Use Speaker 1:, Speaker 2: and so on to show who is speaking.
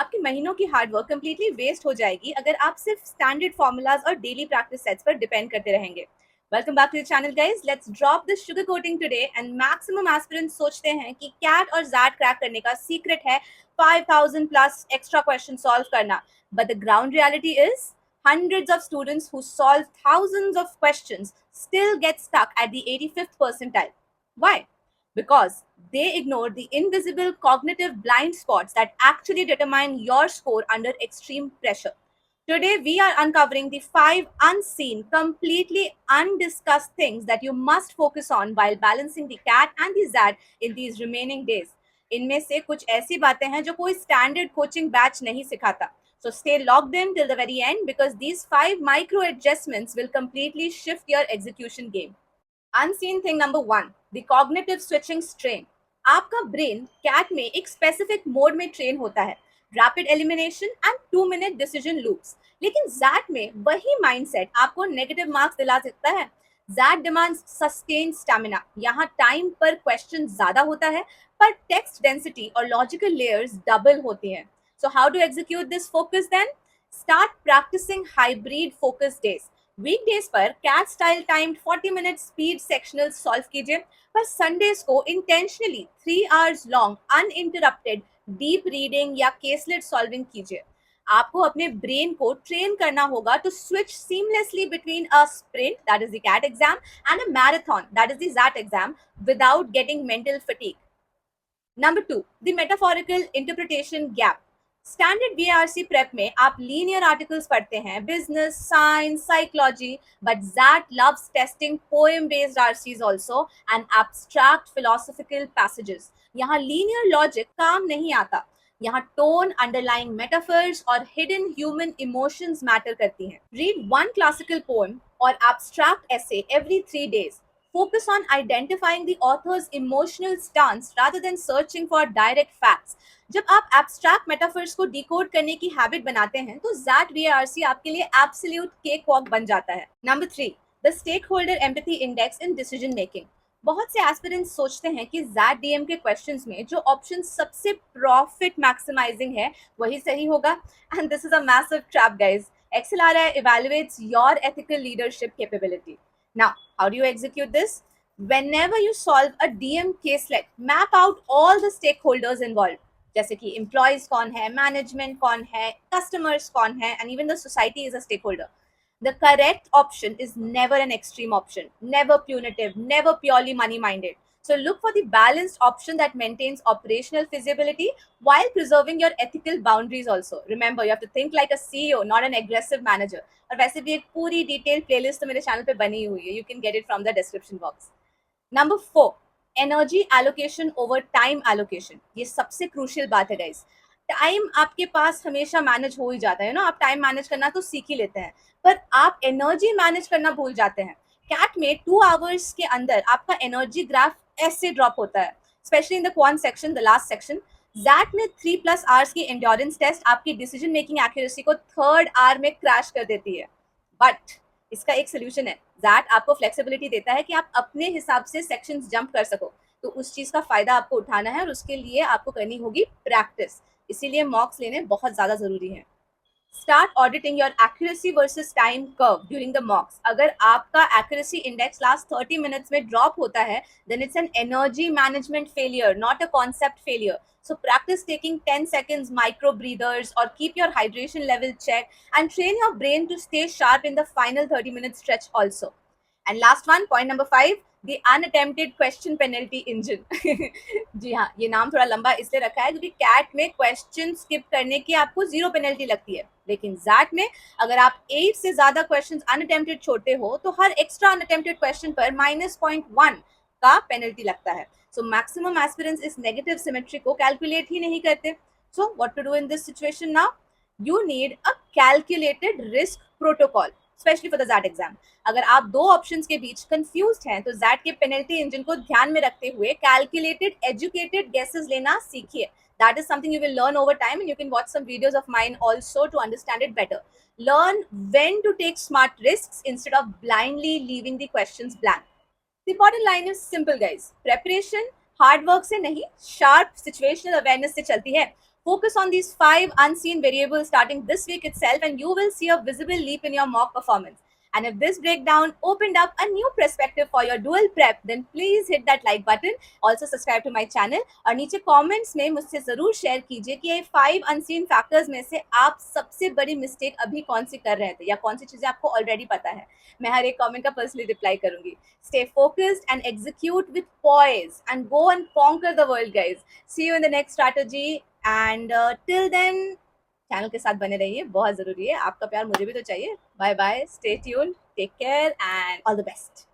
Speaker 1: आपके महीनों की हार्ड वर्क कंप्लीटली वेस्ट हो जाएगी अगर आप सिर्फ स्टैंडर्ड फॉर्मूलाज और डेली प्रैक्टिस सेट्स पर डिपेंड करते रहेंगे। Welcome back to the channel guys, let's drop this sugar coating today and maximum aspirants सोचते हैं कि कैट और जैट क्रैक करने का सीक्रेट है 5000 प्लस एक्स्ट्रा क्वेश्चन सॉल्व करना, but the ground reality is hundreds of students who solve thousands of questions still get stuck at the 85th percentile. Why? Because they ignore the invisible cognitive blind spots that actually determine your score under extreme pressure. Today, we are uncovering the 5 unseen, completely undiscussed things that you must focus on while balancing the cat and the zat in these remaining days. इनमें से कुछ ऐसी बातें हैं जो कोई standard coaching batch नहीं सिखाता. So stay logged in till the very end because these 5 micro adjustments will completely shift your execution game. Unseen thing number 1, the cognitive switching strain. आपका ब्रेन कैट में एक स्पेसिफिक मोड में train होता है, rapid elimination and 2 minute decision loops. लेकिन XAT में वही mindset आपको नेगेटिव मार्क्स दिला सकता है. XAT demands sustain stamina. यहाँ टाइम पर क्वेश्चन ज्यादा होता है पर टेक्स्ट डेंसिटी और लॉजिकल लेयर्स डबल होती हैं. So how to execute this focus then? Start practicing hybrid focus days. Weekdays पर CAT style timed 40 minute speed sectional solve कीजिए, पर संडेज को intentionally 3 hours long uninterrupted deep reading या caselet solving कीजिए. आपको अपने ब्रेन को ट्रेन करना होगा to switch seamlessly between a sprint that is the CAT exam and a marathon that is the XAT exam without getting mental fatigue. Number 2, the metaphorical interpretation gap. Standard VARC prep में आप linear articles पढ़ते हैं, business, science, psychology, but XAT loves testing poem based RCs also and abstract philosophical passages. यहाँ linear logic काम नहीं आता. यहाँ tone, underlying metaphors और हिडन ह्यूमन इमोशंस मैटर करती हैं. रीड वन क्लासिकल पोएम और abstract essay every 3 days. Focus on identifying the author's emotional stance rather than searching for direct facts. जब आप एब्स्ट्रैक्ट मेटाफर्स को डिकोड करने की habit बनाते हैं तो जैट वीआरसी आपके लिए एब्सोल्यूट केक वॉक बन जाता है. Number 3, the stakeholder empathy index in decision making. बहुत से एस्पिरेंट्स सोचते हैं कि जैट डीएम के क्वेश्चंस में जो ऑप्शन सबसे प्रॉफिट मैक्सिमाइजिंग है वही सही होगा, and this is a massive trap guys. XLRI evaluates your ethical leadership capability. Now, how do you execute this? Whenever you solve a DM caselet, map out all the stakeholders involved. जैसे कि employees कौन है, management कौन है, customers कौन है, and even the society is a stakeholder. The correct option is never an extreme option, never punitive, never purely money-minded. So look for the balanced option that maintains operational feasibility while preserving your ethical boundaries also. Remember, you have to think like a CEO, not an aggressive manager. और वैसे भी एक पूरी detail playlist तो मेरे channel पे बनी हुई है, you can get it from the description box. Number 4, energy allocation over time allocation. ये सबसे क्रूशियल बात है गाइस. टाइम आपके पास हमेशा मैनेज हो ही जाता है ना, आप टाइम मैनेज करना तो सीख ही लेते हैं, पर आप एनर्जी मैनेज करना भूल जाते हैं. कैट में 2 आवर्स के अंदर आपका एनर्जी ग्राफ ऐसे ड्रॉप होता है, specially in the quant section, the last section. XAT में 3+ आवर्स की एंड्योरेंस टेस्ट आपकी डिसीजन मेकिंग एक्यूरेसी को 3rd आवर में क्रैश कर देती है. बट इसका एक सोल्यूशन है. जैट आपको फ्लेक्सिबिलिटी देता है कि आप अपने हिसाब से सेक्शंस जंप कर सको, तो उस चीज का फायदा आपको उठाना है और उसके लिए आपको करनी होगी प्रैक्टिस. इसीलिए मॉक्स लेने बहुत ज्यादा जरूरी है. Start auditing your accuracy versus time curve during the mocks. अगर आपका एक्यूरेसी इंडेक्स लास्ट 30 मिनट्स में ड्रॉप होता है, then it's an energy management failure, not a concept failure. So practice taking 10 seconds micro breathers or keep your hydration level checked and train your brain to stay sharp in the final 30-minute stretch also. And last one, point number 5, the unattempted question penalty engine. जी हाँ, ये नाम थोड़ा लंबा इसलिए रखा है क्योंकि cat में क्वेश्चन स्किप करने की आपको 0 पेनल्टी लगती है, लेकिन जैट में अगर आप 8 से ज्यादा क्वेश्चन अनअटेम्प्टेड छोड़ते हो तो हर एक्स्ट्रा अनअटेम्प्टेड क्वेश्चन पर -0.1 का पेनल्टी लगता है. So maximum aspirants इस negative symmetry को calculate ही नहीं करते. So what to do in this situation now? You need a calculated risk protocol, especially for the ZAT exam. अगर आप 2 options के बीच confused हैं तो ZAT के penalty engine को ध्यान में रखते हुए calculated, educated guesses लेना सीखिए. That is something you will learn over time and you can watch some videos of mine also to understand it better. Learn when to take smart risks instead of blindly leaving the questions blank. The bottom line is simple guys. Preparation hard work से नहीं, sharp situational awareness से चलती है. Focus on these 5 unseen variables starting this week itself, and you will see a visible leap in your mock performance. And if this breakdown opened up a new perspective for your dual prep, then please hit that like button. Also subscribe to my channel. और नीचे comments में मुझसे ज़रूर share कीजिए कि ये 5 unseen factors में से आप सबसे बड़ी mistake अभी कौन सी कर रहे थे या कौन सी चीज़ें आपको already पता है. मैं हर एक comment का personally reply करूँगी. Stay focused and execute with poise and go and conquer the world, guys. See you in the next strategy. And till then channel के साथ बने रहिए, बहुत ज़रूरी है. आपका प्यार मुझे भी तो चाहिए. Bye bye, stay tuned, take care and all the best.